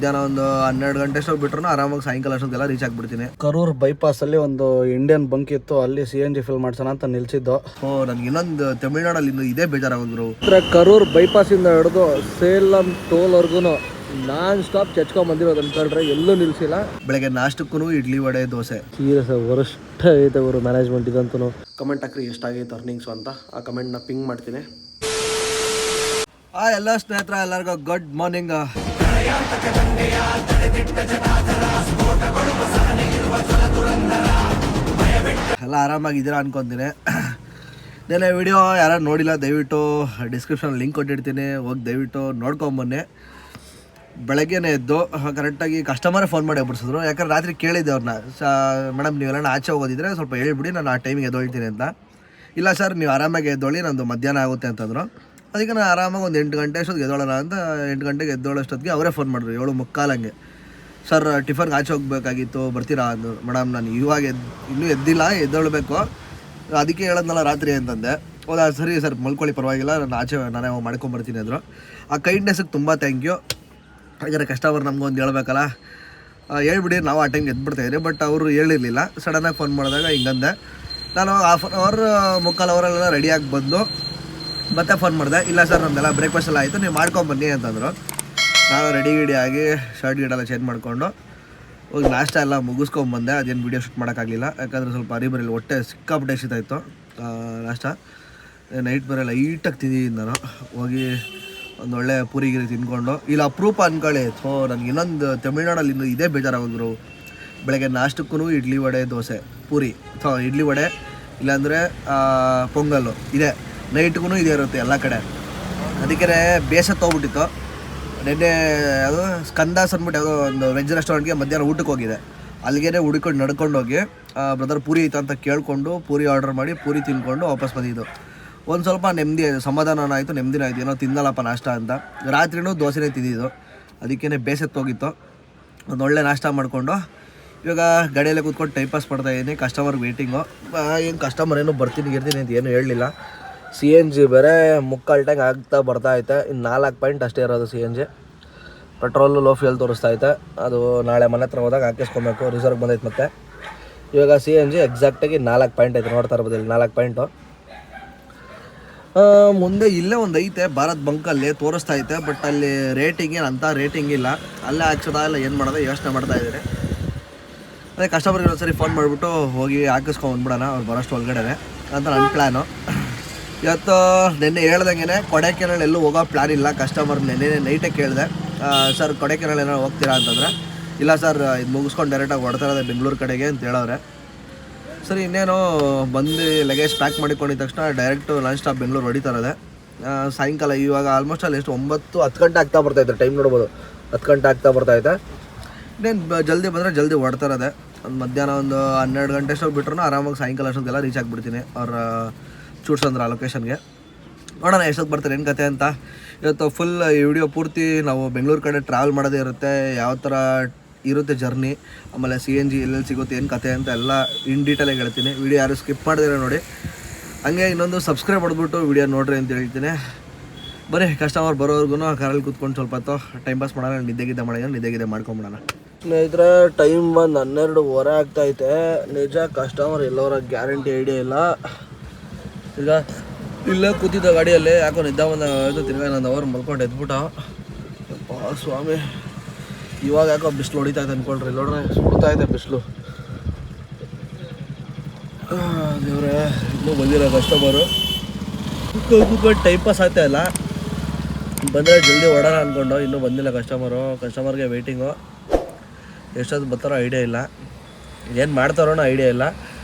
ಮಧ್ಯಾಹ್ನ ಒಂದು 12 ಗಂಟೆ ಅಷ್ಟೊತ್ತು ಬಿಟ್ರು ಆರಾಮಾಗಿ ಸಾಯಂಕಾಲ ಅಷ್ಟೊತ್ತಿಗೆಲ್ಲ ರೀಚ್ ಆಗಿಬಿಡ್ತೀನಿ. ಕರೂರ್ ಬೈಪಾಸ್ ಅಲ್ಲಿ ಒಂದು ಇಂಡಿಯನ್ ಬಂಕ್ ಇತ್ತು, ಅಲ್ಲಿ CNG ಫಿಲ್ ಮಾಡ್ಸೋಣ ಅಂತ ನಿಲ್ಸಿದ್ದು. ನನಗೆ ಇನ್ನೊಂದು ತಮಿಳ್ನಾಡಲ್ಲಿ ಇನ್ನು ಇದೇ ಬೇಜಾರಾಗೋದ್ರು. ಕರೂರ್ ಬೈಪಾಸ್ ಇಂದ ಹಿಡಿದು ಸೇಲಂ ಟೋಲ್ ವರ್ಗು ನಾನ್ ಸ್ಟಾಪ್ ಚಚ್ಕೊಂಡ್ ಬಂದಿರೋದು ಅನ್ಕೊಂಡ್ರೆ ಎಲ್ಲೂ ನಿಲ್ಸಿಲ್ಲ. ಬೆಳಗ್ಗೆ ನಾಷ್ಟಕ್ಕೂ ಇಡ್ಲಿ ವಡೆ ದೋಸೆ. ಸೀರಿಯಸ್ ವರಸ್ಟ್ ಐತೆ ಅವರು ಮ್ಯಾನೇಜ್ಮೆಂಟ್ ಇದಂತೂ. ಕಮೆಂಟ್ ಹಾಕ್ರಿ ಎಷ್ಟಾಗೈತೆ ಅರ್ನಿಂಗ್ಸು ಅಂತ. ಆ ಕಮೆಂಟ್ನ ಪಿಂಗ್ ಮಾಡ್ತೀನಿ. ಎಲ್ಲ ಸ್ನೇಹಿತರ ಎಲ್ಲರಿಗೂ ಗುಡ್ ಮಾರ್ನಿಂಗ್. ಎಲ್ಲ ಆರಾಮಾಗಿದ್ದೀರಾ ಅನ್ಕೊತೀನಿ. ನೆನ್ನೆ ವಿಡಿಯೋ ಯಾರು ನೋಡಿಲ್ಲ ದಯವಿಟ್ಟು ಡಿಸ್ಕ್ರಿಪ್ಷನ್ ಲಿಂಕ್ ಕೊಟ್ಟಿರ್ತೀನಿ, ಹೋಗಿ ದಯವಿಟ್ಟು ನೋಡ್ಕೊಂಬನ್ನಿ. ಬೆಳಗ್ಗೆನೇ ಎದ್ದು ಕರೆಕ್ಟಾಗಿ ಕಸ್ಟಮರೇ ಫೋನ್ ಮಾಡಿ ಎಬ್ಬಿಸಿದ್ರು. ಯಾಕಂದ್ರೆ ರಾತ್ರಿ ಕೇಳಿದ್ದೆ ಅವ್ರನ್ನ, ಮೇಡಮ್ ನೀವೆಲ್ಲ ಆಚೆ ಹೋಗೋದಿದ್ರೆ ಸ್ವಲ್ಪ ಹೇಳ್ಬಿಡಿ, ನಾನು ಆ ಟೈಮಿಗೆ ಎದ್ದೊಳ್ತೀನಿ ಅಂತ. ಇಲ್ಲ ಸರ್ ನೀವು ಆರಾಮಾಗಿ ಎದ್ದೊಳ್ಳಿ, ನಂದು ಮಧ್ಯಾಹ್ನ ಆಗುತ್ತೆ ಅಂತಂದರು. ಅದಕ್ಕೆ ನಾನು ಆರಾಮಾಗಿ ಒಂದು 8 ಗಂಟೆ ಅಷ್ಟೊತ್ತಿಗೆ ಎದ್ದೋಳೋಣ ಅಂತ 8 ಗಂಟೆಗೆ ಎದ್ದೋಳೋಷ್ಟೊತ್ತಿಗೆ ಅವರೇ ಫೋನ್ ಮಾಡಿದ್ರು 7:45 ಹಂಗೆ. ಸರ್ ಟಿಫನ್ಗೆ ಆಚೆ ಹೋಗ್ಬೇಕಾಗಿತ್ತು, ಬರ್ತೀರಾ ಅಂದರು. ಮೇಡಮ್ ನಾನು ಇವಾಗ ಇನ್ನೂ ಎದ್ದಿಲ್ಲ, ಎದ್ದೊಳ್ಬೇಕು, ಅದಕ್ಕೆ ಹೇಳೋದ್ನಲ್ಲ ರಾತ್ರಿ ಅಂತಂದೆ. ಹೌದಾ ಸರಿ ಸರ್ ಮಲ್ಕೊಳ್ಳಿ ಪರವಾಗಿಲ್ಲ, ನಾನು ಆಚೆ ನಾನೇ ಮಾಡ್ಕೊಂಬರ್ತೀನಿ ಅಂದರು. ಆ ಕೈಂಡ್ನೆಸ್ಗೆ ತುಂಬ ಥ್ಯಾಂಕ್ ಯು. ಹಾಗಾದ್ರೆ ಕಸ್ಟಮರ್ ನಮಗೊಂದು ಹೇಳ್ಬೇಕಲ್ಲ, ಹೇಳ್ಬಿಡಿ ನಾವು ಆ ಟೈಮ್ಗೆ ಎದ್ಬಿಡ್ತಾಯಿದ್ರಿ. ಬಟ್ ಅವರು ಹೇಳಿರಲಿಲ್ಲ, ಸಡನ್ನಾಗಿ ಫೋನ್ ಮಾಡಿದಾಗ ಹಿಂಗಂದೆ. ನಾನು 1/2 ಅವರ್ 3/4 ಅವರಲ್ಲೆಲ್ಲ ರೆಡಿಯಾಗಿ ಬಂದು ಮತ್ತೆ ಫೋನ್ ಮಾಡಿದೆ. ಇಲ್ಲ ಸರ್ ನಮ್ದೆಲ್ಲ ಬ್ರೇಕ್ಫಾಸ್ಟ್ ಎಲ್ಲ ಆಯಿತು, ನೀವು ಮಾಡ್ಕೊಂಬನ್ನಿ ಅಂತಂದರು. ನಾನು ರೆಡಿ ಆಗಿ ಶರ್ಟ್ ಗಿಡೆಲ್ಲ ಚೇಂಜ್ ಮಾಡಿಕೊಂಡು ಹೋಗಿ ನಾಷ್ಟ ಎಲ್ಲ ಮುಗಿಸ್ಕೊಂಬಂದೆ. ಅದೇನು ವೀಡಿಯೋ ಶೂಟ್ ಮಾಡೋಕ್ಕಾಗಲಿಲ್ಲ, ಯಾಕಂದರೆ ಸ್ವಲ್ಪ ಅರಿಬರಿಲ್ಲ, ಹೊಟ್ಟೆ ಸಿಕ್ಕಾಪಟ್ಟೆ ಇಷ್ಟಾಯಿತು. ನಾಷ್ಟ ನೈಟ್ ಬರೋ ಲೈಟಾಗಿ ತಿಂದಿದ್ದೀನಿ ನಾನು. ಹೋಗಿ ಒಂದು ಒಳ್ಳೆ ಪೂರಿ ಗಿರಿ ತಿಂದ್ಕೊಂಡು, ಇಲ್ಲ ಅಪರೂಪ ಅಂದ್ಕೊಳ್ಳಿ. ನನಗೆ ಇನ್ನೊಂದು ತಮಿಳ್ನಾಡಲ್ಲಿ ಇನ್ನೂ ಇದೇ ಬೇಜಾರಾಗೋದ್ರು. ಬೆಳಗ್ಗೆ ನಾಷ್ಟಕ್ಕೂ ಇಡ್ಲಿ ವಡೆ ದೋಸೆ ಪೂರಿ, ಇಡ್ಲಿ ವಡೆ ಇಲ್ಲಾಂದರೆ ಪೊಂಗಲ್ಲು ಇದೆ, ನೈಟ್ಗೂ ಇದೇ ಇರುತ್ತೆ ಎಲ್ಲ ಕಡೆ. ಅದಕ್ಕೆ ಬೇಸತ್ತು ಹೋಗ್ಬಿಟ್ಟಿತ್ತು. ನೆನ್ನೆ ಅದು ಸ್ಕಂದಾಸ್ ಅಂದ್ಬಿಟ್ಟು ಯಾವುದೋ ಒಂದು ವೆಜ್ ರೆಸ್ಟೋರೆಂಟ್ಗೆ ಮಧ್ಯಾಹ್ನ ಊಟಕ್ಕೆ ಹೋಗಿದೆ. ಅಲ್ಲಿಗೆ ಹುಡುಕೊಂಡು ನಡ್ಕೊಂಡೋಗಿ ಬ್ರದರ್ ಪೂರಿ ಐತೆ ಅಂತ ಕೇಳಿಕೊಂಡು ಪೂರಿ ಆರ್ಡರ್ ಮಾಡಿ ಪೂರಿ ತಿಂದ್ಕೊಂಡು ವಾಪಸ್ ಬಂದಿದ್ದು. ಒಂದು ಸ್ವಲ್ಪ ನೆಮ್ಮದಿ ಸಮಾಧಾನ ಆಯಿತು, ನೆಮ್ಮದಿನ ಆಯಿತು, ಏನೋ ತಿನ್ನಲ್ಲಪ್ಪ ನಾಷ್ಟ ಅಂತ. ರಾತ್ರಿನೂ ದೋಸೆನೇ ತಿಂದಿದ್ದು, ಅದಕ್ಕೇ ಬೇಸತ್ತೋಗಿತ್ತು. ಒಂದು ಒಳ್ಳೆ ನಾಷ್ಟ ಮಾಡಿಕೊಂಡು ಇವಾಗ ಗಾಡಿಯಲ್ಲೇ ಕೂತ್ಕೊಂಡು ಟೈಮ್ ಪಾಸ್ ಮಾಡ್ತಾಯಿದ್ದೀನಿ. Customer waiting. ಏನು ಕಸ್ಟಮರ್ ಏನೋ ಬರ್ತೀನಿ ಅಂತ ಏನೂ ಹೇಳಲಿಲ್ಲ. CNG ಬೇರೆ 3/4 ಟ್ಯಾಂಕ್ ಆಗ್ತಾ ಬರ್ತಾಯಿದೆ. ಇನ್ನು 4 ಪಾಯಿಂಟ್ ಅಷ್ಟೇ ಇರೋದು CNG. ಪೆಟ್ರೋಲು ಲೋ ಫ್ಯೂಯಲ್ ತೋರಿಸ್ತೈತೆ. ಅದು ನಾಳೆ ಮನೆ ಹತ್ರ ಹೋದಾಗ ಹಾಕಿಸ್ಕೊಬೇಕು, ರಿಸರ್ವ್ ಬಂದೈತೆ. ಮತ್ತು ಇವಾಗ CNG ಎಕ್ಸಾಕ್ಟಾಗಿ 4 ಪಾಯಿಂಟ್ ಐತೆ, ನೋಡ್ತಾ ಇರ್ಬೋದು ಇಲ್ಲಿ 4 ಪಾಯಿಂಟು. ಮುಂದೆ ಇಲ್ಲೇ ಒಂದು ಐತೆ ಭಾರತ್ ಬಂಕಲ್ಲಿ ತೋರಿಸ್ತಾ ಐತೆ, ಬಟ್ ಅಲ್ಲಿ ರೇಟಿಂಗ್ ಏನು ಅಂಥ ರೇಟಿಂಗ್ ಇಲ್ಲ. ಅಲ್ಲೇ ಹಾಕ್ಸೋದ ಇಲ್ಲ ಏನು ಮಾಡೋದು ಯೋಚನೆ ಮಾಡ್ತಾಯಿದ್ದೀನಿ. ಅದೇ ಕಸ್ಟಮರ್ಗೆ ಒಂದ್ಸರಿ ಫೋನ್ ಮಾಡಿಬಿಟ್ಟು ಹೋಗಿ ಹಾಕಿಸ್ಕೊಂಡ್ಬಂದ್ಬಿಡೋಣ, ಅವ್ರು ಬರೋಷ್ಟು ಒಳಗಡೆ ಅಂತ ನನ್ನ ಪ್ಲ್ಯಾನು. ಇವತ್ತು ನೆನ್ನೆ ಹೇಳ್ದಂಗೆ ಕೊಡೈಕೆನಾಲ್ ಎಲ್ಲೂ ಹೋಗೋ ಪ್ಲ್ಯಾನ್ ಇಲ್ಲ. ಕಸ್ಟಮರ್ ನೆನ್ನೆ ನೈಟೇ ಕೇಳಿದೆ, ಸರ್ ಕೊಡೈಕೆನಾಲ್ ಏನಾರು ಹೋಗ್ತೀರಾ ಅಂತಂದರೆ, ಇಲ್ಲ ಸರ್ ಇದು ಮುಗಿಸ್ಕೊಂಡು ಡೈರೆಕ್ಟಾಗಿ ಹೊಡ್ತಾರದೆ ಬೆಂಗಳೂರು ಕಡೆಗೆ ಅಂತ ಹೇಳೋರೆ. ಸರಿ ಇನ್ನೇನು ಬಂದು ಲಗೇಜ್ ಪ್ಯಾಕ್ ಮಾಡಿಕೊಂಡಿದ್ದ ತಕ್ಷಣ ಡೈರೆಕ್ಟು ನಾನ್ ಸ್ಟಾಪ್ ಬೆಂಗಳೂರು ಹೊಡಿತಾರದೆ. ಸಾಯಂಕಾಲ ಇವಾಗ ಆಲ್ಮೋಸ್ಟ್ ಅಲ್ಲಿ ಎಷ್ಟು 9-10 ಗಂಟೆ ಆಗ್ತಾ ಬರ್ತೈತೆ, ಟೈಮ್ ನೋಡ್ಬೋದು 10 ಗಂಟೆ ಆಗ್ತಾ ಬರ್ತೈತೆ. ಇನ್ನೇನು ಜಲ್ದಿ ಬಂದರೆ ಜಲ್ದಿ ಹೊಡ್ತಾರದೆ. ಒಂದು ಮಧ್ಯಾಹ್ನ ಒಂದು 12 ಗಂಟೆ ಅಷ್ಟೊತ್ತು ಬಿಟ್ರು ಆರಾಮಾಗಿ ಸಾಯಂಕಾಲ ಅಷ್ಟೊತ್ತಿಗೆಲ್ಲ ರೀಚ್ ಆಗಿಬಿಡ್ತೀನಿ ಅವ್ರ ಚೂಡ್ಸಂದ್ರ ಆ ಲೊಕೇಶನ್ಗೆ. ನೋಡೋಣ ಎಷ್ಟೊತ್ತು ಬರ್ತಾರೆ ಏನು ಕತೆ ಅಂತ. ಇವತ್ತು ಫುಲ್ ಈ ವಿಡಿಯೋ ಪೂರ್ತಿ ನಾವು ಬೆಂಗಳೂರು ಕಡೆ ಟ್ರಾವೆಲ್ ಮಾಡೋದೇ ಇರುತ್ತೆ, ಯಾವ ಥರ ಇರುತ್ತೆ ಜರ್ನಿ, ಆಮೇಲೆ CNG ಎಲ್ಲೆಲ್ಲಿ ಸಿಗುತ್ತೆ ಏನು ಕತೆ ಅಂತ ಎಲ್ಲ ಇನ್ ಡೀಟೇಲಾಗಿ ಹೇಳ್ತೀನಿ. ವಿಡಿಯೋ ಯಾರು ಸ್ಕಿಪ್ ಮಾಡಿದ್ರೆ ನೋಡಿ. ಹಂಗೆ ಇನ್ನೊಂದು ಸಬ್ಸ್ಕ್ರೈಬ್ ಮಾಡಿಬಿಟ್ಟು ವಿಡಿಯೋ ನೋಡ್ರಿ ಅಂತ ಹೇಳ್ತೀನಿ. ಬರೀ ಕಸ್ಟಮರ್ ಬರೋರ್ಗು ಕಾರಲ್ಲಿ ಕೂತ್ಕೊಂಡು ಸ್ವಲ್ಪ ಹೊತ್ತು ಟೈಮ್ ಪಾಸ್ ಮಾಡೋಣ, ನಿದ್ದೆಗಿದ್ದೆ ಮಾಡ್ಕೊಂಬಿಡೋಣ. ಸ್ನೇಹಿತರೆ ಟೈಮ್ ಬಂದು 12:15 ಆಗ್ತೈತೆ. ನಿಜ ಕಸ್ಟಮರ್ ಎಲ್ಲವರ ಗ್ಯಾರಂಟಿ ಐಡಿಯಾ ಇಲ್ಲ. ಈಗ ಇಲ್ಲೇ ಕೂತಿದ್ದ ಗಾಡಿಯಲ್ಲಿ ಯಾಕೋ ನಿದ್ದೆ ಬಂದಾಗ ತಿರ್ಗಾ ನಾನು ಅವ್ರು ಮಲ್ಕೊಂಡು ಎದ್ಬಿಟ್ಟ. ಅಪ್ಪ ಸ್ವಾಮಿ, ಇವಾಗ ಯಾಕೋ ಬಿಸಿಲು ಹೊಡಿತಾ ಇದೆ ಅಂದ್ಕೊಳ್ರಿ. ನೋಡ್ರೆ ಸುಡ್ತಾ ಇದೆ ಬಿಸಿಲು. ದೇವ್ರೆ ಇನ್ನೂ ಬಂದಿಲ್ಲ ಕಸ್ಟಮರು. ಕೂತ್ಕೊಂಡು ಟೈಮ್ ಪಾಸ್ ಆಗ್ತಾ ಇಲ್ಲ. ಬಂದರೆ ಜಲ್ದಿ ಹೊಡೋಣ ಅಂದ್ಕೊಂಡು ಇನ್ನೂ ಬಂದಿಲ್ಲ ಕಸ್ಟಮರ್ಗೆ ವೆಯ್ಟಿಂಗು. ಎಷ್ಟೊತ್ತು ಬರ್ತಾರೋ ಐಡಿಯಾ ಇಲ್ಲ, ಏನು ಮಾಡ್ತಾರೋ ಐಡಿಯಾ ಇಲ್ಲ.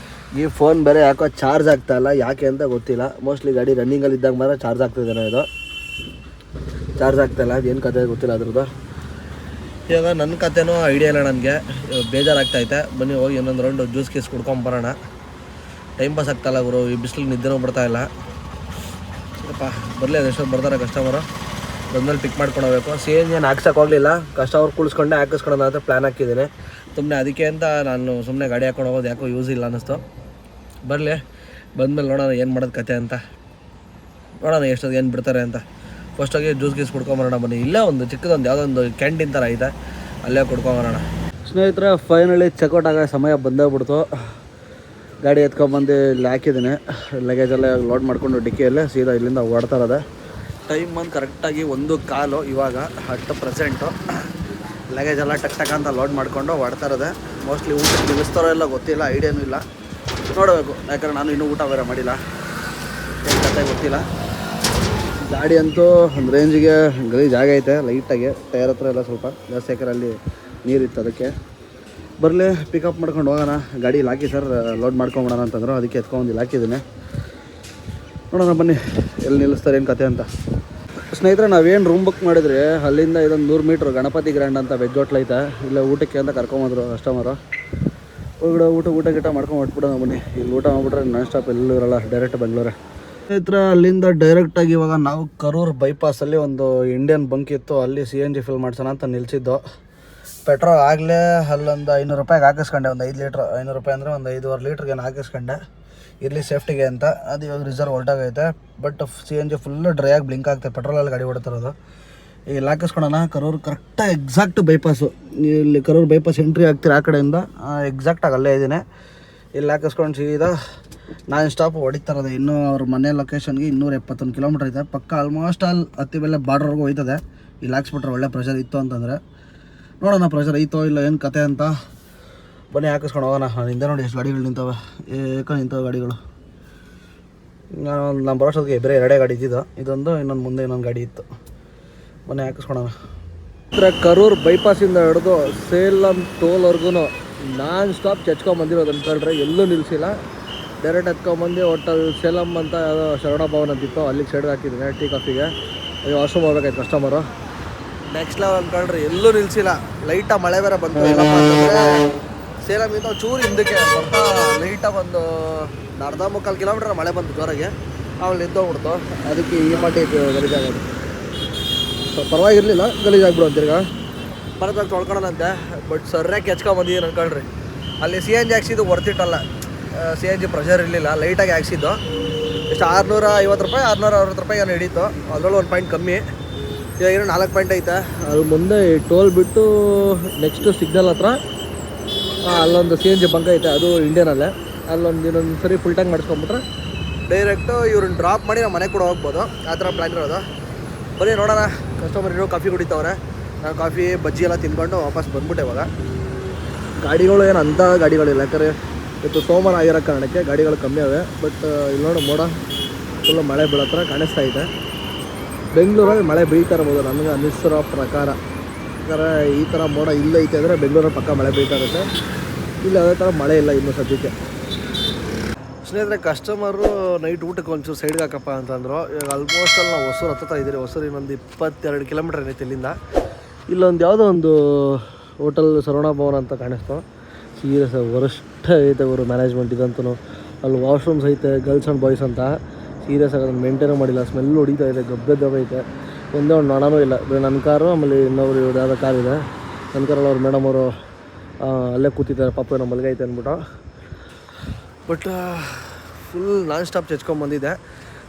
ಈ ಫೋನ್ ಬೇರೆ ಯಾಕೋ ಚಾರ್ಜ್ ಆಗ್ತಾಯಿಲ್ಲ, ಯಾಕೆ ಅಂತ ಗೊತ್ತಿಲ್ಲ. ಮೋಸ್ಟ್ಲಿ ಗಾಡಿ ರನ್ನಿಂಗಲ್ಲಿ ಇದ್ದಾಗ ಮಾತ್ರ ಚಾರ್ಜ್ ಆಗ್ತಿದ್ದೇನೋ, ಇದು ಚಾರ್ಜ್ ಆಗ್ತಾಯಿಲ್ಲ, ಅದೇನು ಕತೆ ಗೊತ್ತಿಲ್ಲ ಅದ್ರದ್ದು. ಇವಾಗ ನನ್ನ ಕತೆನೂ ಐಡಿಯಾ ಇಲ್ಲ ನನಗೆ, ಬೇಜಾರಾಗ್ತೈತೆ. ಬನ್ನಿ ಹೋಗಿ ಇನ್ನೊಂದು ರೌಂಡು ಜ್ಯೂಸ್ ಕೇಸ್ ಕುಡ್ಕೊಂಬರೋಣ. ಟೈಮ್ ಪಾಸ್ ಆಗ್ತಾಯಿಲ್ಲ ಗುರು, ಈ ಬಿಸಿಲಿಗೆ ನಿದ್ದೆನೂ ಬರ್ತಾಯಿಲ್ಲ. ಸ್ವಲ್ಪ ಬರಲಿ, ಅದೆಷ್ಟೊತ್ತು ಬರ್ತಾರೆ ಕಸ್ಟಮರು, ಬಂದಮೇಲೆ ಪಿಕ್ ಮಾಡ್ಕೊಂಡು ಹೋಗ್ಬೇಕು. CNG ಏನು ಹಾಕ್ಸೋಕೆ ಹೋಗಲಿಲ್ಲ, ಕಸ್ಟಮರ್ ಕುಳಿಸ್ಕೊಂಡೆ ಹಾಕಿಸ್ಕೊಳೋಣ ಅಂತ ಪ್ಲ್ಯಾನ್ ಹಾಕಿದ್ದೀನಿ. ಸುಮ್ಮನೆ ಅದಕ್ಕೆ ಅಂತ ನಾನು ಸುಮ್ಮನೆ ಗಾಡಿ ಹಾಕೊಂಡು ಹೋಗೋದು ಯಾಕೋ ಯೂಸ್ ಇಲ್ಲ ಅನ್ನಿಸ್ತು. ಬರಲಿ, ಬಂದಮೇಲೆ ನೋಡೋಣ ಏನು ಮಾಡೋದು ಕತೆ ಅಂತ, ನೋಡೋಣ ಎಷ್ಟೊತ್ತು ಏನು ಬಿಡ್ತಾರೆ ಅಂತ. ಫಸ್ಟಾಗಿ ಜ್ಯೂಸ್ ಗೀಸ್ ಕುಡ್ಕೊಂಬರೋಣ ಬನ್ನಿ. ಇಲ್ಲೇ ಒಂದು ಚಿಕ್ಕದೊಂದು ಯಾವುದೊಂದು ಕ್ಯಾಂಟೀನ್ ಥರ ಇದೆ, ಅಲ್ಲೇ ಕೊಡ್ಕೊಂಬರೋಣ. ಸ್ನೇಹಿತರೆ ಫೈನಲಿ ಚೆಕ್ಔಟ್ ಆಗೋ ಸಮಯ ಬಂದೋಗ್ಬಿಡ್ತು. ಗಾಡಿ ಎತ್ಕೊಂಬಂದು ಇಲ್ಲಿ ಹಾಕಿದ್ದೀನಿ. ಲಗೇಜೆಲ್ಲ ಲೋಡ್ ಮಾಡಿಕೊಂಡು ಡಿಕ್ಕಿಯಲ್ಲೇ ಸೀದಾ ಇಲ್ಲಿಂದ ಓಡ್ತಾ ಇರೋದೆ. ಟೈಮ್ ಬಂದು ಕರೆಕ್ಟಾಗಿ 1:15 ಇವಾಗ ಅಟ್ ಪ್ರೆಸೆಂಟು. ಲಗೇಜ್ ಎಲ್ಲ ಟಕ್ ಅಂತ ಲೋಡ್ ಮಾಡಿಕೊಂಡು ಹೊಡ್ತಾ ಇರೋದೆ. ಮೋಸ್ಟ್ಲಿ ಊಟಕ್ಕೆ ನಿಲ್ಲಿಸ್ತಾರೋ ಎಲ್ಲ ಗೊತ್ತಿಲ್ಲ, ಐಡಿಯಾನೂ ಇಲ್ಲ, ನೋಡಬೇಕು. ಯಾಕಂದ್ರೆ ನಾನು ಇನ್ನೂ ಊಟ ಬೇರೆ ಮಾಡಿಲ್ಲ, ಏನು ಕತೆ ಗೊತ್ತಿಲ್ಲ. ಗಾಡಿ ಅಂತೂ ಒಂದು ರೇಂಜಿಗೆ ಗಲೀಜ್ ಆಗೈತೆ ಲೈಟಾಗಿ. ಟೈರ್ ಹತ್ರ ಎಲ್ಲ ಸ್ವಲ್ಪ ಜಾಸ್ತಿ, ಯಾಕಂದ್ರೆ ಅಲ್ಲಿ ನೀರಿತ್ತು. ಅದಕ್ಕೆ ಬರಲಿ ಪಿಕಪ್ ಮಾಡ್ಕೊಂಡು ಹೋಗೋಣ. ಗಾಡಿ ಇಲ್ಲಿ ಹಾಕಿ ಸರ್ ಲೋಡ್ ಮಾಡ್ಕೊಂಬಿಡೋಣ ಅಂತಂದ್ರು, ಅದಕ್ಕೆ ಎತ್ಕೊಂಡು ಇಲ್ಲಿ ಹಾಕಿದ್ದೀನಿ. ನೋಡೋಣ ಬನ್ನಿ ಎಲ್ಲಿ ನಿಲ್ಲಿಸ್ತಾರೆ ಏನು ಕತೆ ಅಂತ. ಸ್ನೇಹಿತರೆ ನಾವೇನು ರೂಮ್ ಬುಕ್ ಮಾಡಿದ್ರಿ ಅಲ್ಲಿಂದ ಇದೊಂದು 100 ಮೀಟ್ರ್ ಗಣಪತಿ ಗ್ರ್ಯಾಂಡ್ ಅಂತ ವೆಜ್ ಹೋಟ್ಲ್ ಐತೆ. ಇಲ್ಲ ಊಟಕ್ಕೆ ಅಂತ ಕರ್ಕೊಂಬಂದ್ರು ಕಸ್ಟಮರು. ಹೊರಗಡೆ ಊಟ ಗಿಟ ಮಾಡ್ಕೊಂಡು ಹೊಟ್ಬಿಡೋಣ ಬನ್ನಿ. ಇಲ್ಲಿ ಊಟ ಮಾಡ್ಬಿಟ್ರೆ ನಾನ್ ಸ್ಟಾಪ್ ಎಲ್ಲೂ ಇರೋಲ್ಲ, ಡೈರೆಕ್ಟ್ ಬೆಂಗಳೂರೇ. ಸ್ನೇಹಿತರೆ ಅಲ್ಲಿಂದ ಡೈರೆಕ್ಟಾಗಿ ಇವಾಗ ನಾವು ಕರೂರು ಬೈಪಾಸಲ್ಲಿ ಒಂದು ಇಂಡಿಯನ್ ಬಂಕ್ ಇತ್ತು, ಅಲ್ಲಿ CNG ಫಿಲ್ ಮಾಡ್ಸೋಣ ಅಂತ ನಿಲ್ಸಿದ್ದು. ಪೆಟ್ರೋಲ್ ಆಗಲೇ ಅಲ್ಲೊಂದು 500 ರೂಪಾಯಿಗೆ ಹಾಕಿಸ್ಕೊಂಡೆ. ಒಂದು 5 ಲೀಟ್ರ್ 500 ರೂಪಾಯಿ ಅಂದರೆ ಒಂದು 5.5 ಲೀಟ್ರಿಗೆ ಹಾಕಿಸ್ಕೊಂಡೆ, ಇರಲಿ ಸೇಫ್ಟಿಗೆ ಅಂತ. ಅದು ಇವಾಗ ರಿಸರ್ವ್ ಹೊಲ್ಟಾಗೈತೆ. ಬಟ್ CNG ಫುಲ್ಲು ಡ್ರೈ ಆಗಿ ಬ್ಲಿಂಕ್ ಆಗ್ತದೆ, ಪೆಟ್ರೋಲಲ್ಲಿ ಗಾಡಿ ಓಡ್ತಿರೋದು. ಇಲ್ಲಿ ಹಾಕಿಸ್ಕೊಳೋಣ. ಕರೂರು ಕರೆಕ್ಟಾಗಿ ಎಕ್ಸಾಕ್ಟ್ ಬೈಪಾಸು. ಇಲ್ಲಿ ಕರೂರು ಬೈಪಾಸ್ ಎಂಟ್ರಿ ಆಗ್ತೀರ ಆ ಕಡೆಯಿಂದ, ಎಕ್ಸಾಕ್ಟಾಗಿ ಅಲ್ಲೇ ಇದ್ದೀನಿ. ಇಲ್ಲಿ ಹಾಕಿಸ್ಕೊಂಡು ಸೀದಾ ನಾನ್ ಸ್ಟಾಪ್ ಹೊಡಿತಾರದು. ಇನ್ನೂ ಅವ್ರ ಮನೆ ಲೊಕೇಶನ್ಗೆ 271 ಕಿಲೋಮೀಟ್ರ್ ಐತೆ. ಪಕ್ಕ ಆಲ್ಮೋಸ್ಟ್ ಆಲ್ ಹತ್ತಿ ಬೆಲೆ ಬಾರ್ಡ್ರ್ವರೆಗೂ ಹೋಯ್ತದೆ. ಇಲ್ಲಿ ಹಾಕ್ಸ್ಬಿಟ್ರೆ ಒಳ್ಳೆ ಪ್ರೆಷರ್ ಇತ್ತು ಅಂತಂದರೆ. ನೋಡೋಣ ಪ್ರೆಷರ್ ಐತೋ ಇಲ್ಲ ಏನು ಕತೆ ಅಂತ. ಬನ್ನಿ ಹಾಕಿಸ್ಕೊಂಡು ಹೋಗೋಣ. ನಾನು ಹಿಂದೆ ನೋಡಿ ಎಷ್ಟು ಗಾಡಿಗಳು ನಿಂತವೆ, ನಿಂತವೆ ಗಾಡಿಗಳು. ನಾನು ಬರೋಷ್ಟೊತ್ತಿಗೆ ಬೇರೆ 2 ಗಾಡಿ ಇದ್ದಿದ್ದು, ಇದೊಂದು ಇನ್ನೊಂದು ಮುಂದೆ ಇನ್ನೊಂದು ಗಾಡಿ ಇತ್ತು. ಬನ್ನಿ ಹಾಕಿಸ್ಕೊಳೋಣ. ಕರೂರು ಬೈಪಾಸಿಂದ ಹಿಡಿದು ಸೇಲಂ ಟೋಲ್ವರೆಗೂ ನಾನ್ ಸ್ಟಾಪ್ ಚಚ್ಕೊಂಬಂದಿರೋದು ಅಂದ್ಕೊಂಡ್ರೆ ಎಲ್ಲೂ ನಿಲ್ಲಿಸಿಲ್ಲ. ಡೈರೆಕ್ಟ್ ಎತ್ಕೊಂಬಂದು ಹೋಟೆಲ್ ಸೇಲಂ ಅಂತ ಯಾವುದೋ ಶರಣ ಭವನ್ ಅಂತಿತ್ತು, ಅಲ್ಲಿಗೆ ಸೈಡ್ಗೆ ಹಾಕಿದ್ದೀನಿ ಟೀ ಕಾಫಿಗೆ. ವಾಶ್ರೂಮ್ ಹೋಗ್ಬೇಕಾಯ್ತು ಕಸ್ಟಮರು. ನೆಕ್ಸ್ಟ್ ಲೆವೆಲ್ ಅಂದ್ಕೊಂಡ್ರೆ ಎಲ್ಲೂ ನಿಲ್ಲಿಸಿಲ್ಲ. ಲೈಟಾಗಿ ಮಳೆ ಬೇರೆ ಬಂತು. ಸೇಲಮಿಂದ ಚೂರು ಹಿಂದಕ್ಕೆ ಬರ್ತಾ ಲೈಟಾಗಿ ಒಂದು 1.25 ಕಿಲೋಮೀಟ್ರ್ ಮಳೆ ಬಂತು ಜೋರಾಗೆ. ಅವಳು ನಿಂತೋಗ್ಬಿಡ್ತು. ಅದಕ್ಕೆ ಈ ಮಟ್ಟ ಗಲೀಜಾಗೋದು. ಪರವಾಗಿರಲಿಲ್ಲ, ಗಲೀಜಾಗ್ಬಿಡು ಅಂತೀಗ ಬರೋದಾಗ ತೊಳ್ಕೊಳೋಣಂತೆ. ಬಟ್ ಸರ್ಯಾಗಿ ಹೆಚ್ಕೊಂಬಂದಿದ್ದೀನಿ ಅನ್ಕೊಳ್ರಿ. ಅಲ್ಲಿ CNG ಹಾಕ್ಸಿದ್ದು ವರ್ತಿಟ್ಟಲ್ಲ, CNG ಪ್ರೆಷರ್ ಇರಲಿಲ್ಲ, ಲೈಟಾಗಿ ಹಾಕ್ಸಿದ್ದು. ಎಷ್ಟು 650 ರೂಪಾಯಿ 660 ರೂಪಾಯಿ ಏನು ಹಿಡೀತು. ಅದರಲ್ಲೂ 1 ಪಾಯಿಂಟ್ ಕಮ್ಮಿ. ಇವಾಗ ಏನೋ 4 ಪಾಯಿಂಟ್ ಐತೆ. ಅಲ್ಲಿ ಮುಂದೆ ಟೋಲ್ ಬಿಟ್ಟು ನೆಕ್ಸ್ಟು ಸಿಗ್ನಲ್ ಹತ್ರ ಅಲ್ಲೊಂದು CNG ಬಂಕ್ ಐತೆ, ಅದು ಇಂಡಿಯನಲ್ಲೇ. ಇನ್ನೊಂದು ಸರಿ ಫುಲ್ ಟ್ಯಾಂಕ್ ಮಾಡಿಸ್ಕೊಂಬಿಟ್ರೆ ಡೈರೆಕ್ಟು ಇವ್ರನ್ನ ಡ್ರಾಪ್ ಮಾಡಿ ನಾವು ಮನೆಗೆ ಕೂಡ ಹೋಗ್ಬೋದು. ಆ ಥರ ಪ್ಲ್ಯಾನ್ ಇರೋದು. ಬರೀ ನೋಡೋಣ. ಕಸ್ಟಮರ್ ಇರೋ ಕಾಫಿ ಕುಡಿತವ್ರೆ. ನಾನು ಕಾಫಿ ಬಜ್ಜಿ ಎಲ್ಲ ತಿಂದ್ಕೊಂಡು ವಾಪಸ್ ಬಂದ್ಬಿಟ್ಟೆ. ಇವಾಗ ಗಾಡಿಗಳು ಏನು ಅಂಥ ಗಾಡಿಗಳಿಲ್ಲ, ಯಾಕಂದರೆ ಇವತ್ತು ಸೋಮವಾರ ಆಗಿರೋ ಕಾರಣಕ್ಕೆ ಗಾಡಿಗಳು ಕಮ್ಮಿ ಅವೆ. ಬಟ್ ಇಲ್ಲಿ ನೋಡು ಮೋಡ ಫುಲ್ಲು ಮಳೆ ಬೀಳೋ ಥರ ಕಾಣಿಸ್ತಾ ಇದೆ. ಬೆಂಗಳೂರಲ್ಲಿ ಮಳೆ ಬೀಳ್ತಾ ಇರ್ಬೋದು ನನಗೆ ಅನ್ನಿಸಿರೋ ಪ್ರಕಾರ. ಯಾಕಂದರೆ ಈ ಥರ ಮೋಡ ಇಲ್ಲೈತೆ ಅಂದರೆ ಬೆಂಗಳೂರಲ್ಲಿ ಪಕ್ಕ ಮಳೆ ಬೀಳ್ತಾ ಇರುತ್ತೆ. ಇಲ್ಲಿ ಅದೇ ಥರ ಮಳೆ ಇಲ್ಲ ಇನ್ನೂ ಸದ್ಯಕ್ಕೆ. ಸ್ನೇಹಿತರೆ ಕಸ್ಟಮರು ನೈಟ್ ಊಟಕ್ಕೆ ಒಂಚೂರು ಸೈಡ್ಗೆ ಹಾಕಪ್ಪ ಅಂತಂದರು. ಇವಾಗ ಆಲ್ಮೋಸ್ಟ್ ಅಲ್ಲಿ ನಾವು ಹೊಸೂರು ಹತ್ತತ್ರ ಇದ್ದೀರಿ. ಹೊಸೂರು ಇನ್ನೊಂದು 22 ಕಿಲೋಮೀಟ್ರ್ ಏನೈತೆ ಇಲ್ಲಿಂದ. ಇಲ್ಲೊಂದು ಯಾವುದೋ ಒಂದು ಹೋಟೆಲ್ ಶರಣ ಭವನ ಅಂತ ಕಾಣಿಸ್ತು. ಸೀರಿಯಸ್ ವರಸ್ಟ್ ಐತೆ ಅವರು ಮ್ಯಾನೇಜ್ಮೆಂಟ್ ಇದಂತೂ. ಅಲ್ಲಿ ವಾಶ್ರೂಮ್ಸ್ ಐತೆ ಗರ್ಲ್ಸ್ ಆ್ಯಂಡ್ ಬಾಯ್ಸ್ ಅಂತ. ಸೀರಿಯಸ್ ಆಗಿ ಅದನ್ನು ಮೇಂಟೈನೂ ಮಾಡಿಲ್ಲ. ಸ್ಮೆಲ್ ಹೊಡಿತಾ ಇದೆ, ಗಬ್ಬೈತೆ. ಒಂದೇ ಒಂದು ನೋಡೋನೂ ಇಲ್ಲ. ನನ್ನ ಕಾರು ಆಮೇಲೆ ಇನ್ನೊಬ್ರು ಇವ್ರು ಯಾವುದೋ ಕಾರ್ ಇದೆ. ನನ್ನ ಕಾರಲ್ಲಿ ಅವ್ರು ಮೇಡಮ್ ಅವರು ಅಲ್ಲೇ ಕೂತಿದ್ದಾರೆ, ಪಾಪ ಏನೋ ಮಲಗೈತೆ ಅಂದ್ಬಿಟ್ಟು. ಬಟ್ ಫುಲ್ ನಾನ್ ಸ್ಟಾಪ್ ಚಚ್ಕೊಂಬಂದಿದ್ದೆ.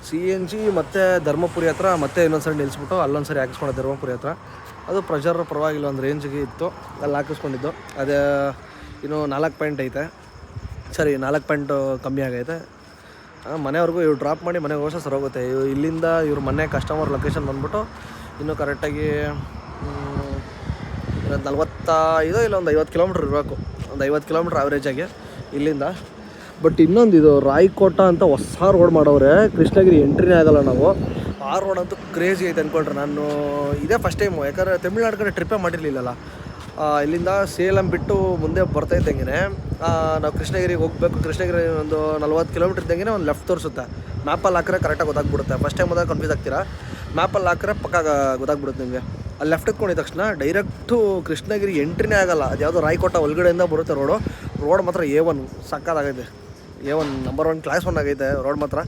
CNG ಮತ್ತು ಧರ್ಮಪುರಿ ಹತ್ರ ಮತ್ತೆ ಇನ್ನೊಂದು ಸರಿ ನಿಲ್ಲಿಸ್ಬಿಟ್ಟು ಅಲ್ಲೊಂದು ಸರಿ ಹಾಕಿಸ್ಕೊಂಡು ಧರ್ಮಪುರಿ ಹತ್ರ. ಅದು ಪ್ರೆಷರ್ ಪರವಾಗಿಲ್ಲ, ಒಂದು ರೇಂಜಿಗೆ ಇತ್ತು. ಅಲ್ಲಿ ಹಾಕಿಸ್ಕೊಂಡಿದ್ದು. ಅದೇ ಇನ್ನೂ 4 ಪಾಯಿಂಟ್ ಐತೆ. ಸರಿ 4 ಪಾಯಿಂಟ್ ಕಮ್ಮಿ ಆಗೈತೆ. ಮನೆಯವ್ರಿಗೂ ಇವ್ರು ಡ್ರಾಪ್ ಮಾಡಿ ಮನೆಗೆ ಹೋಗೋಷ್ಟು ಸರ್ ಹೋಗುತ್ತೆ. ಇಲ್ಲಿಂದ ಇವ್ರ ಮನೆ ಕಸ್ಟಮರ್ ಲೊಕೇಶನ್ ಬಂದ್ಬಿಟ್ಟು ಇನ್ನೂ ಕರೆಕ್ಟಾಗಿ 45 ಇಲ್ಲ ಒಂದು 50 ಕಿಲೋಮೀಟ್ರ್ ಇರಬೇಕು. ಒಂದು 50 ಕಿಲೋಮೀಟ್ರ್ ಆವ್ರೇಜಾಗಿ ಇಲ್ಲಿಂದ. ಬಟ್ ಇನ್ನೊಂದು ಇದು ರಾಯ್ಕೋಟ ಅಂತ ಹೊಸ ರೋಡ್ ಮಾಡವ್ರೆ. ಕೃಷ್ಣಗಿರಿ ಎಂಟ್ರಿನೇ ಆಗಲ್ಲ ನಾವು. ಆ ರೋಡ್ ಅಂತೂ ಕ್ರೇಜಿ ಐತೆ ಅಂದ್ಕೊಂಡ್ರೆ. ನಾನು ಇದೇ ಫಸ್ಟ್ ಟೈಮು, ಯಾಕಂದರೆ ತಮಿಳ್ನಾಡು ಕಡೆ ಟ್ರಿಪ್ಪೇ ಮಾಡಿರಲಿಲ್ಲಲ್ಲ. ಇಲ್ಲಿಂದ ಸೇಲಂ ಬಿಟ್ಟು ಮುಂದೆ ಬರ್ತಾಯಿದ್ದಂಗೆ ನಾವು ಕೃಷ್ಣಗಿರಿಗೆ ಹೋಗಬೇಕು. ಕೃಷ್ಣಗಿರಿ ಒಂದು 40 ಕಿಲೋಮೀಟ್ರ್ ಇದ್ದಂಗೆ ಒಂದು ಲೆಫ್ಟ್ ತೋರಿಸುತ್ತೆ. ಮ್ಯಾಪಲ್ಲಿ ಹಾಕಿದ್ರೆ ಕರೆಕ್ಟಾಗಿ ಗೊತ್ತಾಗ್ಬಿಡುತ್ತೆ. ಫಸ್ಟ್ ಟೈಮ್ ಹೋದಾಗ ಕನ್ಫ್ಯೂಸ್ ಆಗ್ತೀರಾ. ಮ್ಯಾಪಲ್ಲಿ ಹಾಕಿದ್ರೆ ಪಕ್ಕ ಗೊತ್ತಾಗ್ಬಿಡುತ್ತೆ ನಿಮಗೆ. ಅಲ್ಲಿ ಲೆಫ್ಟ್ ಇಟ್ಕೊಂಡಿದ್ದ ತಕ್ಷಣ ಡೈರೆಕ್ಟು ಕೃಷ್ಣಗಿರಿ ಎಂಟ್ರಿನೇ ಆಗಲ್ಲ. ಅದು ಯಾವುದೋ ರಾಯ್ಕೋಟ ಒಳಗಡೆಯಿಂದ ಬರುತ್ತೆ ರೋಡ್ ಮಾತ್ರ A1 ಸಕ್ಕತ್ತಾಗೈತೆ. A1 ನಂಬರ್ 1 ಕ್ಲಾಸ್ 1 ಆಗೈತೆ ರೋಡ್ ಮಾತ್ರ.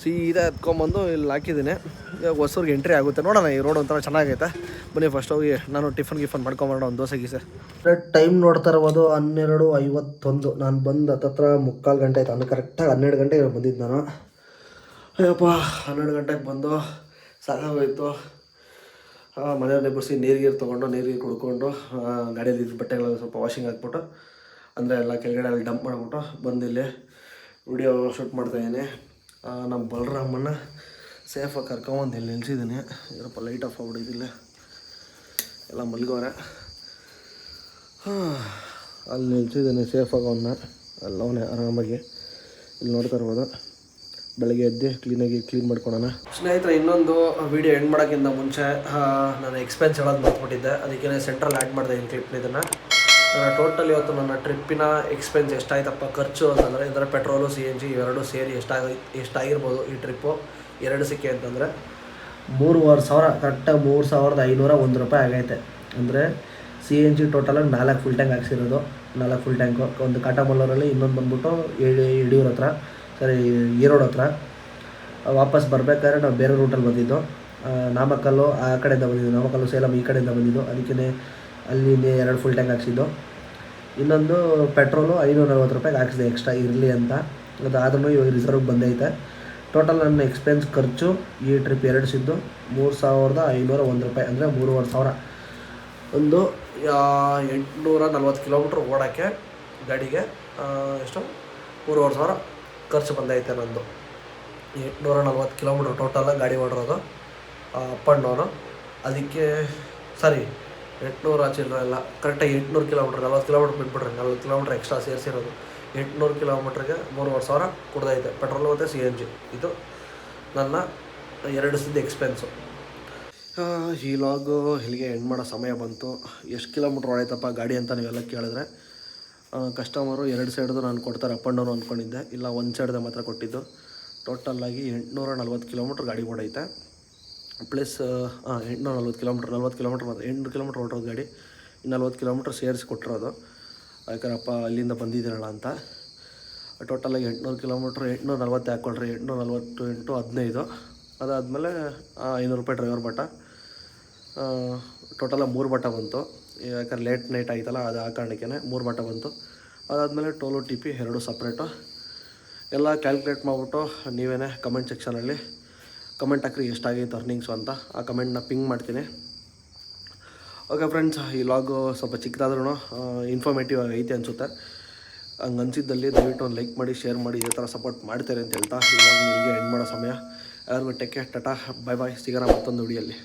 ಸೀದಾ ಎತ್ಕೊಂಬಂದು ಇಲ್ಲಿ ಹಾಕಿದ್ದೀನಿ. ಇವಾಗ ಹೊಸೂರಿಗೆ ಎಂಟ್ರಿ ಆಗುತ್ತೆ. ನೋಡೋಣ, ಈ ರೋಡ್ ಒಂಥರ ಚೆನ್ನಾಗೈತೆ. ಬನ್ನಿ ಫಸ್ಟ್ ಹೋಗಿ ನಾನು ಟಿಫನ್ ಮಾಡ್ಕೊಂಬರೋಣ, ಒಂದು ದೋಸೆ ಗೀಸೆ. ಟೈಮ್ ನೋಡ್ತಾ ಇರ್ಬೋದು 12:51. ನಾನು ಬಂದು ಹತ್ತತ್ರ 3/4 ಗಂಟೆ ಆಯಿತು. ನಾನು ಕರೆಕ್ಟಾಗಿ 12 ಗಂಟೆಗೆ ಬಂದಿದ್ದು ನಾನು. ಅಯ್ಯಪ್ಪ 12 ಗಂಟೆಗೆ ಬಂದು ಸಾಕಾಗೋಯ್ತು. ಮನೆಯವ್ರನ್ನ ಎಬ್ಬರಿಸಿ ನೀರಿಗೆ ತೊಗೊಂಡು ನೀರಿಗೆ ಕುಡ್ಕೊಂಡು ಗಾಡಿಯಲ್ಲಿ ಬಟ್ಟೆಗಳು ಸ್ವಲ್ಪ ವಾಷಿಂಗ್ ಹಾಕ್ಬಿಟ್ಟು ಅಂದರೆ ಎಲ್ಲ ಕೆಳಗಡೆ ಅಲ್ಲಿ ಡಂಪ್ ಮಾಡಿಬಿಟ್ಟು ಬಂದು ಇಲ್ಲಿ ವಿಡಿಯೋ ಶೂಟ್ ಮಾಡ್ತಾಯಿದ್ದೀನಿ. ನಮ್ಮ ಬಲರಾಮನ್ನ ಸೇಫಾಗಿ ಕರ್ಕೊಂಬಂದು ಇಲ್ಲಿ ನಿಲ್ಸಿದ್ದೀನಿ. ಏನಪ್ಪ ಲೈಟ್ ಆಫ್ ಆಗ್ಬಿಟ್ಟಿದ್ದಿಲ್ಲ, ಎಲ್ಲ ಮಲ್ಗೋರೆ. ಅಲ್ಲಿ ನಿಲ್ಸಿದ್ದೀನಿ ಸೇಫಾಗಿ ಅವನ್ನ, ಅಲ್ಲವನೇ ಆರಾಮಾಗಿ ಇಲ್ಲಿ ನೋಡ್ತಾ ಇರ್ಬೋದು. ಬೆಳಗ್ಗೆ ಎದ್ದು ಕ್ಲೀನ್ ಮಾಡ್ಕೊಳೋಣ. ಸ್ನೇಹಿತರೆ, ಇನ್ನೊಂದು ವೀಡಿಯೋ ಎಂಡ್ ಮಾಡೋಕ್ಕಿಂತ ಮುಂಚೆ ನಾನು ಎಕ್ಸ್ಪೆನ್ಸ್ ಹೇಳೋದು ಮರ್ತ್ಬಿಟ್ಟಿದ್ದೆ, ಅದಕ್ಕೆ ಸೆಂಟ್ರಲ್ಲಿ ಆ್ಯಡ್ ಮಾಡಿದೆ ಇನ್ನು ಕ್ಲಿಪ್ನ. ಇದನ್ನು ಟೋಟಲ್ ಇವತ್ತು ನನ್ನ ಟ್ರಿಪ್ಪಿನ ಎಕ್ಸ್ಪೆನ್ಸ್ ಎಷ್ಟಾಯ್ತಪ್ಪ ಖರ್ಚು ಅಂತಂದರೆ, ಇದರ ಪೆಟ್ರೋಲು CNG ಇವೆರಡು ಸೇರಿ ಎಷ್ಟಾಗಿರ್ಬೋದು ಈ ಟ್ರಿಪ್ಪು ಎರಡು ಸಿಕ್ಕಿ ಅಂತಂದರೆ 3,500, ಕರೆಕ್ಟಾಗಿ 3,501 ರೂಪಾಯಿ ಆಗೈತೆ. ಅಂದರೆ CNG ಟೋಟಲಾಗಿ 4 ಫುಲ್ ಟ್ಯಾಂಕ್ ಹಾಕ್ಸಿರೋದು, 4 ಫುಲ್ ಟ್ಯಾಂಕು. ಒಂದು ಕಾಟಮಲ್ಲೂರಲ್ಲಿ, ಇನ್ನೊಂದು ಬಂದ್ಬಿಟ್ಟು ಯಡಿಯೂರ ಹತ್ರ, ಈರೋಡ್ ಹತ್ರ. ವಾಪಸ್ ಬರಬೇಕಾದ್ರೆ ನಾವು ಬೇರೆ ರೂಟಲ್ಲಿ ಬಂದಿದ್ದು, ನಾಮಕ್ಕಲ್ಲು ಆ ಕಡೆಯಿಂದ ಬಂದಿದ್ದು, ನಾಮಕ್ಕಲ್ಲು ಸೇಲಂ ಈ ಕಡೆಯಿಂದ ಬಂದಿದ್ದು. ಅದಕ್ಕೆ ಅಲ್ಲಿ 2 ಫುಲ್ ಟ್ಯಾಂಕ್ ಹಾಕ್ಸಿದ್ದು. ಇನ್ನೊಂದು ಪೆಟ್ರೋಲು 540 ರೂಪಾಯಿಗೆ ಹಾಕ್ಸಿದೆ ಎಕ್ಸ್ಟ್ರಾ ಇರಲಿ ಅಂತ. ಅದಾದ್ರೂ ಇವಾಗ ರಿಸರ್ವ್ಗೆ ಬಂದೈತೆ. ಟೋಟಲ್ ನನ್ನ ಎಕ್ಸ್ಪೆನ್ಸ್ ಖರ್ಚು ಈ ಟ್ರಿಪ್ ಎರಡು ಸಿದ್ದು 3,501 ರೂಪಾಯಿ, ಅಂದರೆ 3,500. ಒಂದು 840 ಕಿಲೋಮೀಟ್ರ್ ಓಡೋಕ್ಕೆ ಗಾಡಿಗೆ ಎಷ್ಟು 3,500 ಖರ್ಚು ಬಂದೈತೆ ನಂದು. 840 ಕಿಲೋಮೀಟ್ರ್ ಟೋಟಲಾಗಿ ಗಾಡಿ ಓಡಿರೋದು ಅಪ್ ಆ್ಯಂಡ್ ಡೌನು. ಅದಕ್ಕೆ 800 ಚಿಲ್ಲರೆ ಎಲ್ಲ, ಕರೆಕ್ಟಾಗಿ 800 ಕಿಲೋಮೀಟ್ರ್, 40 ಕಿಲೋಮೀಟ್ರ್ ಬಿಟ್ಬಿಟ್ರೆ 40 ಕಿಲೋಮೀಟ್ರ್ ಎಕ್ಸ್ಟ್ರಾ ಸೇರಿಸಿರೋದು. 800 ಕಿಲೋಮೀಟ್ರಿಗೆ 3,500 ಕೊಡ್ದೈತೆ ಪೆಟ್ರೋಲ್ ಮತ್ತು CNG. ಇದು ನನ್ನ 2 ಸಿದ್ದು ಎಕ್ಸ್ಪೆನ್ಸು. ಈ ಲಾಗು ಇಲ್ಲಿಗೆ ಎಂಡ್ ಮಾಡೋ ಸಮಯ ಬಂತು. ಎಷ್ಟು ಕಿಲೋಮೀಟ್ರ್ ಹೊಡೈತಪ್ಪ ಗಾಡಿ ಅಂತ ನೀವೆಲ್ಲ ಕೇಳಿದ್ರೆ, ಕಸ್ಟಮರು 2 ಸೈಡ್ದು ನಾನು ಕೊಡ್ತಾರೆ ಅಪ್ ಆ್ಯಂಡ್ ಡೌನ್ ಅಂದ್ಕೊಂಡಿದ್ದೆ, ಇಲ್ಲ 1 ಸೈಡ್ದೆ ಮಾತ್ರ ಕೊಟ್ಟಿದ್ದು. ಟೋಟಲಾಗಿ 840 ಕಿಲೋಮೀಟ್ರ್ ಗಾಡಿ ಓಡೈತೆ. ಪ್ಲಸ್ 840 ಕಿಲೋಮೀಟ್ರ್, 40 ಕಿಲೋಮೀಟ್ರ್ ಮಾತ್ರ 8 ಕಿಲೋಮೀಟ್ರ್ ಹೊರಟೋದು ಗಾಡಿ, ಇನ್ನು 40 ಕಿಲೋಮೀಟ್ರ್ ಸೇರಿಸಿ ಕೊಟ್ಟಿರೋದು. ಯಾಕಂದ್ರಪ್ಪ ಅಲ್ಲಿಂದ ಬಂದಿದ್ದೀನಲ್ಲ ಅಂತ. ಟೋಟಲಾಗಿ 800 ಕಿಲೋಮೀಟ್ರ್, 840 ಹಾಕ್ಕೊಳ್ರಿ, 840 × 15. ಅದಾದಮೇಲೆ 500 ರೂಪಾಯಿ ಡ್ರೈವರ್ ಬಟ್ಟ. ಟೋಟಲಾಗಿ 3 ಬಟ್ಟ ಬಂತು, ಯಾಕಂದ್ರೆ ಲೇಟ್ ನೈಟ್ ಆಯ್ತಲ್ಲ, ಅದು ಆ ಕಾರಣಕ್ಕೆ 3 ಬಟ್ಟ ಬಂತು. ಅದಾದಮೇಲೆ ಟೋಲು TP 2 ಸಪ್ರೇಟು. ಎಲ್ಲ ಕ್ಯಾಲ್ಕುಲೇಟ್ ಮಾಡಿಬಿಟ್ಟು ನೀವೇ ಕಮೆಂಟ್ ಸೆಕ್ಷನಲ್ಲಿ ಕಮೆಂಟ್ ಹಾಕ್ರಿ ಎಷ್ಟಾಗೈತೆ ಅರ್ನಿಂಗ್ಸು ಅಂತ. ಆ ಕಮೆಂಟ್ನ ಪಿಂಗ್ ಮಾಡ್ತೀನಿ. ಓಕೆ ಫ್ರೆಂಡ್ಸ್, ಈ ಲಾಗು ಸ್ವಲ್ಪ ಚಿಕ್ಕದಾದ್ರೂ ಇನ್ಫಾರ್ಮೇಟಿವ್ ಐತೆ ಅನಿಸುತ್ತೆ. ಹಂಗೆ ಅನಿಸಿದ್ದಲ್ಲಿ ದಯವಿಟ್ಟು ಒಂದು ಲೈಕ್ ಮಾಡಿ, ಶೇರ್ ಮಾಡಿ, ಇದೇ ಥರ ಸಪೋರ್ಟ್ ಮಾಡ್ತಾರೆ ಅಂತ ಹೇಳ್ತಾ ಈ ಲಾಗ್ ಇಲ್ಲಿಗೆ ಎಂಡ್ ಮಾಡೋ ಸಮಯ. ಎಲ್ಲರಿಗೂ ಟೇಕ್ ಕೇರ್, ಟಾಟಾ, ಬಾಯ್ ಬಾಯ್. ಸಿಗೋಣ ಮತ್ತೊಂದು ವಿಡಿಯೋಲ್ಲಿ.